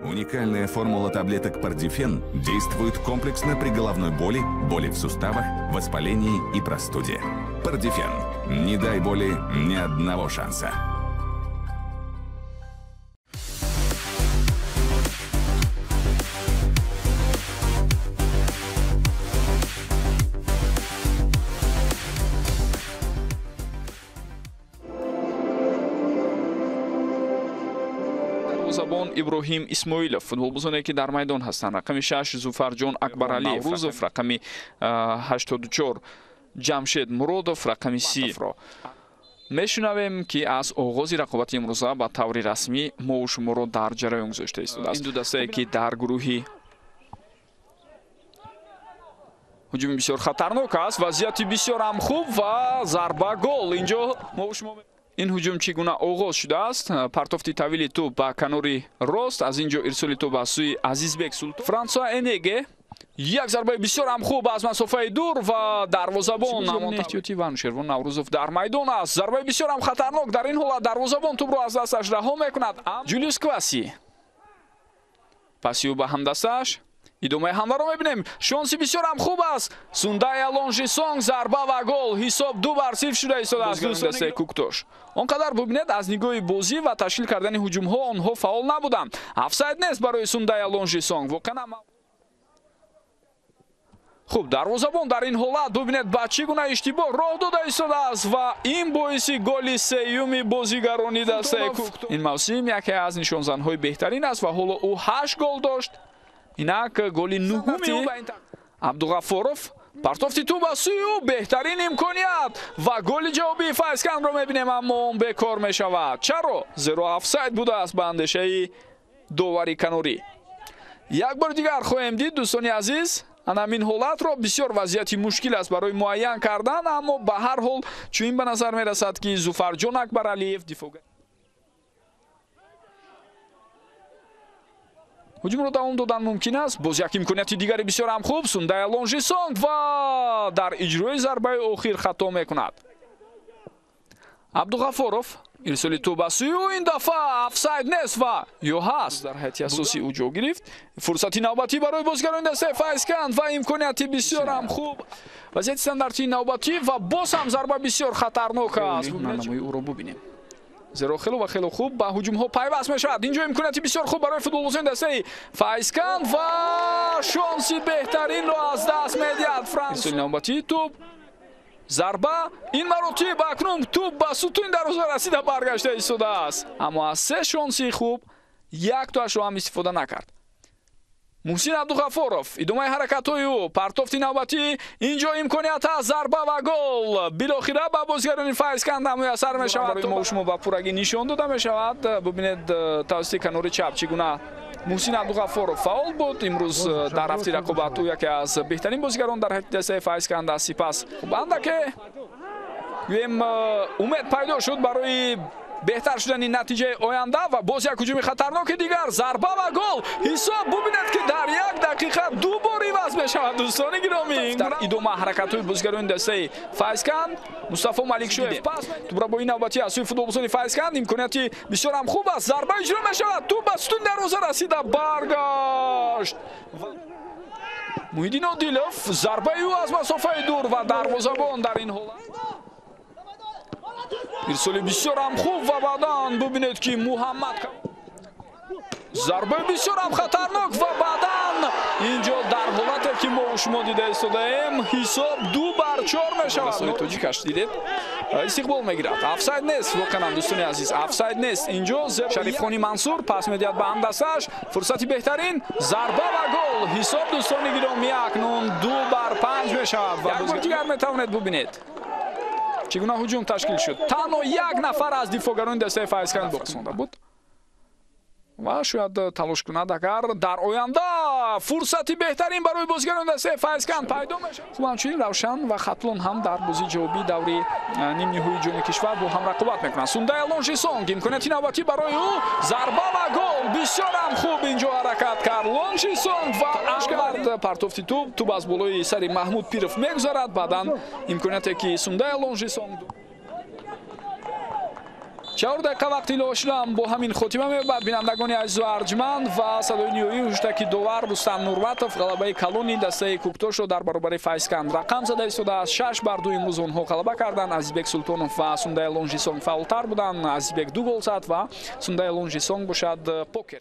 Уникальная формула таблеток Пардифен действует комплексно при головной боли, боли в суставах, воспалении и простуде. Пардифен. Не дай боли ни одного шанса. Забон Иброхим Исмоилов, футболбозоне ки дар майдон ҳастанд. Рақами 6 Зуфарҷон Акбаралиев, Наврузов, рақами 84 Ҷамшед Муродов, рақами 30-ро мешунавем ки аз оғози рақобати имрӯза ба таври расмӣ мо шуморо дар ҷараён гузошта истодааст. Ин ду дастае ки дар гурӯҳи ҳуҷуми бисёр хатарнок аст, вазъияти бисёр ҳам хуб ва зарба гол. Инҷо мо шумо ин ҳуҷум чӣ гуна оғоз шудааст. Партофти тавили тӯб ба канори рост, аз инҷо ирсоли тӯб ба сӯи Азизбек Султон. Франсуа Энеге як зарбаи бисёр ҳам хуб аз масофаи дур ва дарвозабон эҳтиёти ва Нушервон Наврузов дар майдон аст. Зарбаи бисёр ҳам хатарнок. Дар ин ҳолат дарвозабон тӯбро аз дасташ раҳо мекунад. Ҷулиус Кваси паси ӯ ба ҳамдасташ. идомаи ҳамларо мебинем. Шонси бисёр ҳам хуб аст. Сундая Лонжисонг зарба ва гол. ҳисоб 2-0 шуда истодааст. Дастаи Куктош. Он қадар бубинед аз нигоҳи бозӣ ва ташкил кардани ҳуҷумҳо онҳо фаъол набуданд. Офсайд нест барои Сундая Лонжисонг. Воқеан хуб, дарвозабон дар ин ҳолат бубинед ба чӣ гуна иштибоҳ роҳ дода истодааст ва ин боиси голи сеюми бозигарони дастаи Куктош. Ин мавсим яке аз нишонзанҳои беҳтарин аст ва ҳоло ӯ 8 гол дошт. Инак голи нуҳуми Абдуғафоров. Партофти тӯб ба сӯи ӯ беҳтарин имконият ва голи ҷавобии Файзканро мебинем, аммо он бекор мешавад. Чаро? Зеро офсайд будааст ба андешаи довари канорӣ. Як бор дигар хоҳем дид дӯстони азиз. Анамин ҳолатро бисёр вазъияти мушкил аст барои муайян кардан, аммо ба ҳар ҳол чунин ба назар мерасад ки Зуфарҷон Акбаралиев дифоъгар ҳуҷумро давом додан мумкин аст. Боз як имконияти дигари бисёр ҳам хуб. Сундая Лонжисонг ва дар иҷрои зарбаи охир хато мекунад. Абдуғафоров ирсоли тӯб ба сӯи ӯ. Ин дафъа офсайд нест ва ё ҳаст. Дар ҳайати асосӣ ӯ ҷо гирифт. Фурсати навбатӣ барои бозигарони дастаи Файзканд ва имконияти бисёр ҳам хуб. Вазъияти стандартии навбатӣ ва боз ҳам зарба бисёр хатарнок аст. Намои ӯро бубинем. Зеро хело ва хело хуб ба ҳуҷумҳо пайваст мешавад. Инҷо имконияти бисёр хуб барои футболбозони дастаи Файзканд ва шонси беҳтаринро аз даст медиҳад Франс. Ирсоли навбатии тӯб, зарба, ин маротиб акнун тӯб ба сутуни дарвоза расида баргашта истодааст. Аммо аз се шонси хуб яктоашро ҳам истифода накард. Муҳсин Абдуғафоров идомаи ҳаракатҳои ӯ. Партофти навбатӣ. Инҷо имконият аст. Зарба ва гол. Билохира ба бозигарони Файзканд ҳам муяссар мешавад. Мо шумо ба пуррагӣ нишон дода мешавад. Бубинед тавассути канори чап чӣ гуна Муҳсин Абдуғафоров фаъол буд. Имрӯз дар рафти рақобат ӯ яке аз беҳтарин бозигарон дар ҳайати дастаи Файзканд аст. Сипас андаке гӯем умед пайдо шуд барои беҳтар шудани натиҷаи оянда ва боз як ҳуҷуми хатарноки дигар. Зарба ва гол. ҳисоб бубинед ки дар як дақиқа ду бор иваз мешавад. дӯстони гиромӣ, дар идома ҳаракатҳои бозигарони дастаи Файзканд Мустафо Маликшоев пас тӯбро бо ин навбатӣ аз сӯи футболбозони Файзканд имконияти бисёр ҳам хуб аст. Зарба иҷро мешавад. тӯб ба сутуни дарвоза расида баргашт. Муҳиддин Одилов зарбаи ӯ аз масофаи дур ва дарвозабон дар ин ҳолат ирсоли бисёр ҳам хуб ва баъдан бубинед ки Муҳаммад зарбаи бисёр ҳам хатарнок ва баъдан инҷо дар ҳолате ки мо шумо дида истодаем ҳисоб 2-4 мешавад. Тоҷикаш дидед истиқбол мегирад. Офсайд нест. Воқеан дӯстони азиз офсайд нест. Инҷо Шарифхони Мансур пас медиҳад ба ҳамдасташ. Фурсати беҳтарин. Зарба ва гол. ҳисоб дӯстони гиромӣ акнун 2-5 мешавад. Ва як бор дигар метавонед бубинед чӣ гуна ҳуҷум ташкил шуд. Танҳо як нафар аз дифоъгарони дастаи Файзканд боқӣ монда буд ва шояд талош кунад агар дар оянда фурсати беҳтарин барои бозигарони дастаи Файзканд пайдо мешавад. Хуб, ҳамчунин Равшан ва Хатлон ҳам дар бозии ҷавобии даври нимниҳоии ҷоми кишвар бо ҳам рақобат мекунанд. Сундая Лонжисонг имконияти навбатӣ барои ӯ. Зарба ва гол. бисёр ҳам хуб инҷо ҳаракат кард Лонжисонг ва ашкард партофти тӯб аз болои сари Маҳмуд Пиров мегузарад. Баъдан имконияте ки Сундая Лонжисонг 4 دقیقه وقتی لاشرم با همین خاتمه می‌یابد. بینندگان عزیز و ارجمند و صدای نیویی هشتکی داور رستم نورمتов غلبه کلونی دسته کوکتوشو در برابر فایسکند رقم زده ایستاده است. 6-2 امروز اونها غلبه کردند. عزیزبек سултонов و سوندای لونژیسونگ فاولتر بودند. عزیزبек 2 گل زد و سوندای لونژیسونگ باشد پوکر.